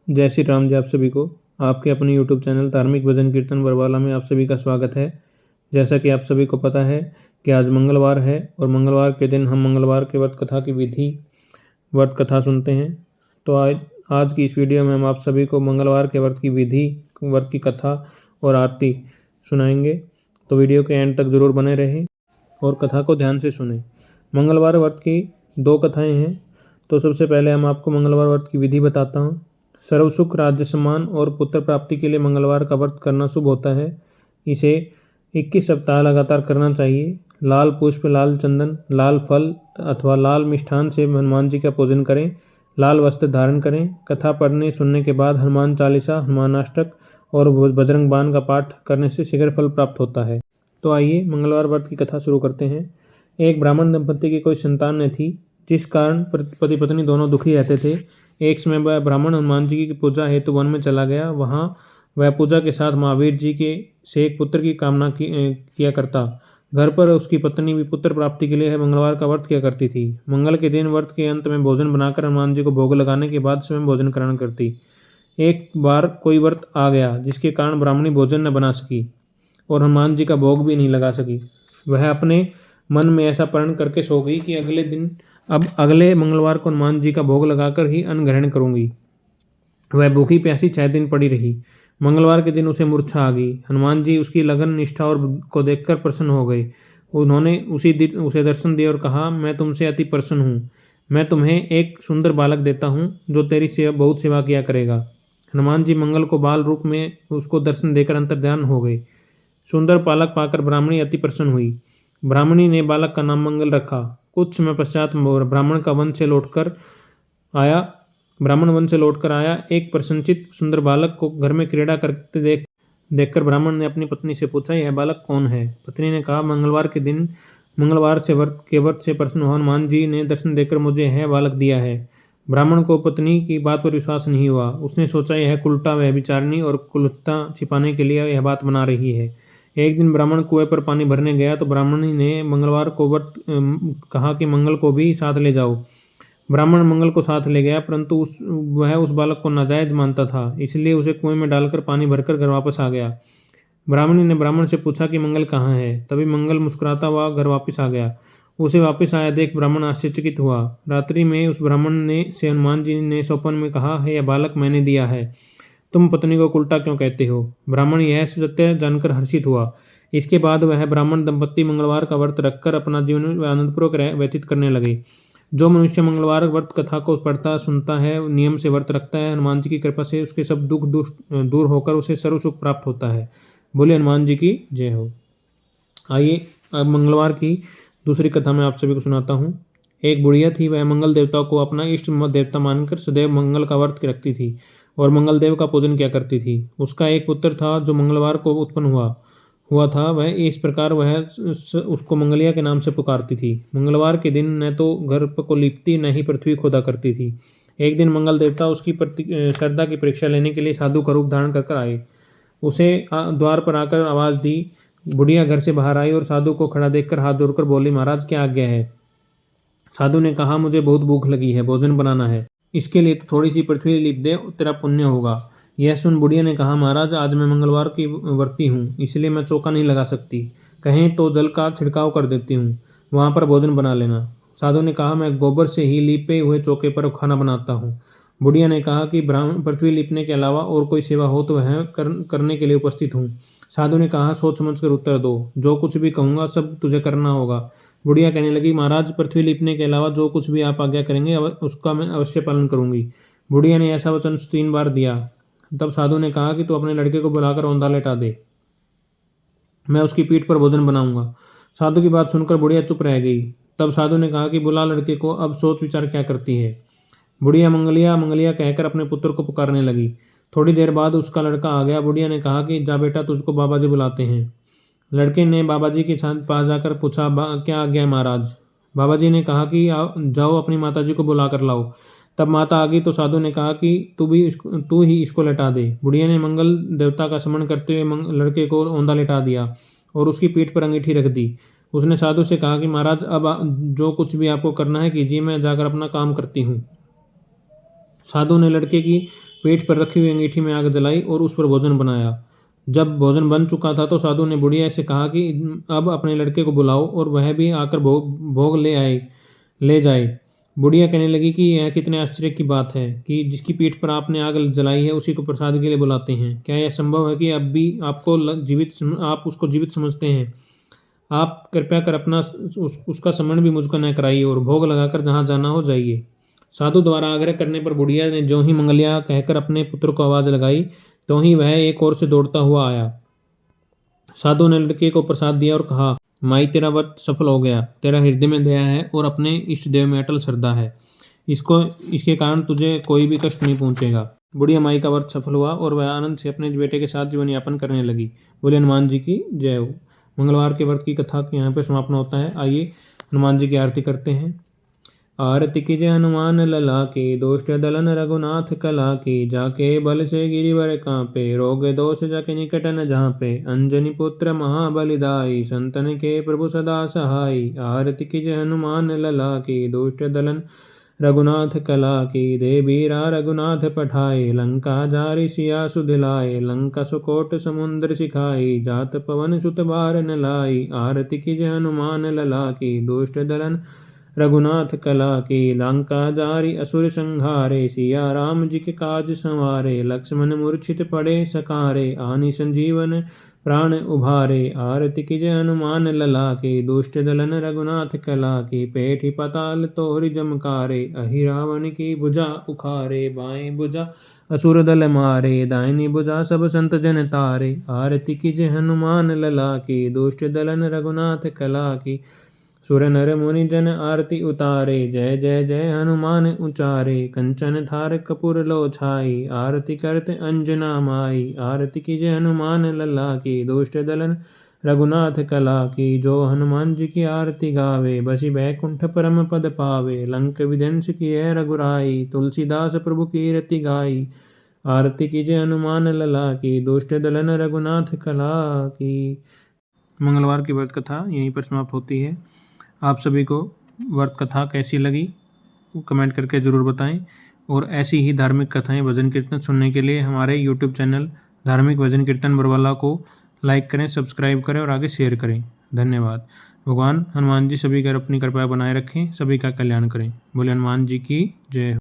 जय श्री राम जी। आप सभी को आपके अपने YouTube चैनल धार्मिक भजन कीर्तन बरवाला में आप सभी का स्वागत है। जैसा कि आप सभी को पता है कि आज मंगलवार है और मंगलवार के दिन हम मंगलवार के व्रत कथा की विधि व्रत कथा सुनते हैं। तो आज की इस वीडियो में हम आप सभी को मंगलवार के व्रत की विधि, व्रत की कथा और आरती सुनाएंगे। तो वीडियो के एंड तक जरूर बने रहें और कथा को ध्यान से सुनें। मंगलवार व्रत की 2 कथाएं हैं। तो सबसे पहले हम आपको मंगलवार व्रत की विधि बताता हूँ। सर्व सुख, राज्य सम्मान और पुत्र प्राप्ति के लिए मंगलवार का व्रत करना शुभ होता है। इसे 21 सप्ताह लगातार करना चाहिए। लाल पुष्प, लाल चंदन, लाल फल अथवा लाल मिष्ठान से हनुमान जी का पूजन करें। लाल वस्त्र धारण करें। कथा पढ़ने सुनने के बाद हनुमान चालीसा, हनुमानाष्टक और बजरंग बाण का पाठ करने से शीघ्र फल प्राप्त होता है। तो आइए मंगलवार व्रत की कथा शुरू करते हैं। एक ब्राह्मण दंपति की कोई संतान न थी, जिस कारण पति पत्नी दोनों दुखी रहते थे। एक समय वह ब्राह्मण हनुमान जी की पूजा हेतु वन में चला गया। वहाँ वह पूजा के साथ महावीर जी के से एक पुत्र की कामना किया करता। घर पर उसकी पत्नी भी पुत्र प्राप्ति के लिए मंगलवार का व्रत किया करती थी। मंगल के दिन व्रत के अंत में भोजन बनाकर हनुमान जी को भोग लगाने के बाद स्वयं भोजन ग्रहण करती। एक बार कोई व्रत आ गया जिसके कारण ब्राह्मणी भोजन न बना सकी और हनुमान जी का भोग भी नहीं लगा सकी। वह अपने मन में ऐसा प्रण करके सो गई कि अगले मंगलवार को हनुमान जी का भोग लगाकर ही अन्न ग्रहण करूंगी। वह भूखी प्यासी 6 दिन पड़ी रही। मंगलवार के दिन उसे मूर्छा आ गई। हनुमान जी उसकी लगन, निष्ठा और को देखकर प्रसन्न हो गए। उन्होंने उसी दिन उसे दर्शन दिए और कहा, मैं तुमसे अति प्रसन्न हूँ। मैं तुम्हें एक सुंदर बालक देता हूँ जो तेरी बहुत सेवा किया करेगा। हनुमान जी मंगल को बाल रूप में उसको दर्शन देकर अंतर्ध्यान हो गए। सुंदर बालक पाकर ब्राह्मणी अति प्रसन्न हुई। ब्राह्मणी ने बालक का नाम मंगल रखा। कुछ समय पश्चात ब्राह्मण वन से लौटकर आया एक प्रसन्नचित सुंदर बालक को घर में क्रीड़ा करते देखकर ब्राह्मण ने अपनी पत्नी से पूछा, यह बालक कौन है? पत्नी ने कहा, मंगलवार से व्रत से प्रसन्न हनुमान जी ने दर्शन देकर मुझे यह बालक दिया है। ब्राह्मण को पत्नी की बात पर विश्वास नहीं हुआ। उसने सोचा, यह कुलटा व्यभिचारिणी और कुलता छिपाने के लिए यह बात बना रही है। एक दिन ब्राह्मण कुएं पर पानी भरने गया तो ब्राह्मणी ने मंगलवार को कहा कि मंगल को भी साथ ले जाओ। ब्राह्मण मंगल को साथ ले गया, परंतु वह उस बालक को नाजायज मानता था, इसलिए उसे कुएं में डालकर पानी भरकर घर वापस आ गया। ब्राह्मणी ने ब्राह्मण से पूछा कि मंगल कहाँ है। तभी मंगल मुस्कुराता हुआ घर वापस आ गया। उसे वापस आया देख ब्राह्मण आश्चर्यचकित हुआ। रात्रि में उस ब्राह्मण ने से हनुमान जी ने स्वप्न में कहा, है यह बालक मैंने दिया है, तुम पत्नी को उल्टा क्यों कहते हो? ब्राह्मण यह सत्य जानकर हर्षित हुआ। इसके बाद वह ब्राह्मण दंपत्ति मंगलवार का व्रत रखकर अपना जीवन आनंदपूर्वक व्यतीत करने लगे। जो मनुष्य मंगलवार व्रत कथा को पढ़ता सुनता है, नियम से व्रत रखता है, हनुमान जी की कृपा से उसके सब दुख दूर होकर उसे सर्व सुख प्राप्त होता है। बोले हनुमान जी की जय हो। आइए अब मंगलवार की दूसरी कथा मैं आप सभी को सुनाता हूँ। एक बुढ़िया थी। वह मंगल देवता को अपना इष्ट देवता मानकर सदैव मंगल का व्रत रखती थी और मंगल देव का पूजन किया करती थी। उसका एक पुत्र था जो मंगलवार को उत्पन्न हुआ था। वह इस प्रकार वह उसको मंगलिया के नाम से पुकारती थी। मंगलवार के दिन न तो घर को लिपती न ही पृथ्वी खोदा करती थी। एक दिन मंगल देवता उसकी श्रद्धा की परीक्षा लेने के लिए साधु का रूप धारण कर आए। उसे द्वार पर आकर आवाज़ दी। बुढ़िया घर से बाहर आई और साधु को खड़ा देखकर हाथ जोड़कर बोली, महाराज क्या आज्ञा है? साधु ने कहा, मुझे बहुत भूख लगी है, भोजन बनाना है। इसके लिए तो थोड़ी सी पृथ्वी लिप दे, तेरा पुण्य होगा। यह सुन बुढ़िया ने कहा, महाराज आज मैं मंगलवार की व्रती हूँ, इसलिए मैं चौका नहीं लगा सकती। कहें तो जल का छिड़काव कर देती हूँ, वहाँ पर भोजन बना लेना। साधु ने कहा, मैं गोबर से ही लीपे हुए चौके पर खाना बनाता हूँ। बुढ़िया ने कहा कि पृथ्वी लिपने के अलावा और कोई सेवा हो तो वह करने के लिए उपस्थित हूँ। साधु ने कहा, सोच समझ कर उत्तर दो, जो कुछ भी कहूँगा सब तुझे करना होगा। बुढ़िया कहने लगी, महाराज पृथ्वी लिपने के अलावा जो कुछ भी आप आज्ञा करेंगे उसका मैं अवश्य पालन करूंगी। बुढ़िया ने ऐसा वचन 3 बार दिया। तब साधु ने कहा कि तू अपने लड़के को बुलाकर औंधा लेटा दे, मैं उसकी पीठ पर भोजन बनाऊंगा। साधु की बात सुनकर बुढ़िया चुप रह गई। तब साधु ने कहा कि बुला लड़के को, अब सोच विचार क्या करती है। बुढ़िया मंगलिया मंगलिया कहकर अपने पुत्र को पुकारने लगी। थोड़ी देर बाद उसका लड़का आ गया। बुढ़िया ने कहा कि जा बेटा, तुझको बाबा जी बुलाते हैं। लड़के ने बाबा जी के पास जाकर पूछा, क्या आज्ञा है महाराज? बाबा जी ने कहा कि जाओ अपनी माता जी को बुला कर लाओ। तब माता आ गई तो साधु ने कहा कि तू ही इसको लेटा दे। बुढ़िया ने मंगल देवता का स्मरण करते हुए लड़के को औंधा लेटा दिया और उसकी पीठ पर अंगीठी रख दी। उसने साधु से कहा कि महाराज अब जो कुछ भी आपको करना है कीजिए, मैं जाकर अपना काम करती हूँ। साधु ने लड़के की पेट पर रखी हुई अंगीठी में आग जलाई और उस पर भोजन बनाया। जब भोजन बन चुका था तो साधु ने बुढ़िया से कहा कि अब अपने लड़के को बुलाओ और वह भी आकर भोग ले जाए। बुढ़िया कहने लगी कि यह कितने आश्चर्य की बात है कि जिसकी पीठ पर आपने आग जलाई है उसी को प्रसाद के लिए बुलाते हैं। क्या यह संभव है कि अब भी आप उसको जीवित समझते हैं? आप कृपया कर अपना उसका स्मरण भी मुझको न कराइए और भोग लगाकर जहाँ जाना हो जाइए। साधु द्वारा आग्रह करने पर बुढ़िया ने जो ही मंगलिया कहकर अपने पुत्र को आवाज़ लगाई तो ही वह एक ओर से दौड़ता हुआ आया। साधु ने लड़के को प्रसाद दिया और कहा, माई तेरा व्रत सफल हो गया। तेरा हृदय में दया है और अपने इष्ट देव में अटल श्रद्धा है। इसके कारण तुझे कोई भी कष्ट नहीं पहुंचेगा। बुढ़िया माई का व्रत सफल हुआ और वह आनंद से अपने बेटे के साथ जीवन यापन करने लगी। बोले हनुमान जी की जय हो। मंगलवार के व्रत की कथा यहाँ पे समापन होता है। आइए हनुमान जी की आरती करते हैं। आरती की जय हनुमान लला की, दुष्ट दलन रघुनाथ कला की, जाके बल से गिरिवर कांपे, रोग दोष जाके निकट न झांपे, अंजनी पुत्र महाबलिदाई, संतन के प्रभु सदा सहाई। आरती की जय हनुमान लला की, दुष्ट दलन रघुनाथ कला की, दे बीरा रघुनाथ पठाए, लंका जारी सिया सुधिलाए, लंका सुकोट समुद्र सिखाई, जात पवन सुत बार न लाई। आरती की जय हनुमान लला की, दुष्ट दलन रघुनाथ कला की, लंका जारी असुर संहारे, सिया राम जी के काज संवारे, लक्ष्मण मूर्छित पड़े सकारे, आनि संजीवन प्राण उभारे। आरती की जय हनुमान लला की, दुष्ट दलन रघुनाथ कला की, पेठी पताल तोहरी जमकारे, अहि रावण की भुजा उखारे, बाएं भुजा असुर दल मारे, दाहिनी भुजा सब संत जन तारे। आरती की जय हनुमान लला की, दुष्ट दलन रघुनाथ कला की, सुर नर मुनि जन आरती उतारे, जय जय जय हनुमान उचारे, कंचन थार कपूर लो छाई, आरती करते अंजना माई। आरती की जय हनुमान लला की, दुष्ट दलन रघुनाथ कला की, जो हनुमान जी की आरती गावे, बसी बैकुंठ परम पद पावे, लंक विध्वंस किए रघुराई, तुलसीदास प्रभु कीरति गाई। आरती की जय हनुमान लला की, दुष्ट दलन रघुनाथ कला की। मंगलवार की व्रत कथा यहीं पर समाप्त होती है। आप सभी को व्रत कथा कैसी लगी कमेंट करके ज़रूर बताएं और ऐसी ही धार्मिक कथाएं भजन कीर्तन सुनने के लिए हमारे YouTube चैनल धार्मिक भजन कीर्तन बरवाला को लाइक करें, सब्सक्राइब करें और आगे शेयर करें। धन्यवाद। भगवान हनुमान जी सभी का अपनी कृपा बनाए रखें, सभी का कल्याण करें। बोले हनुमान जी की जय हो।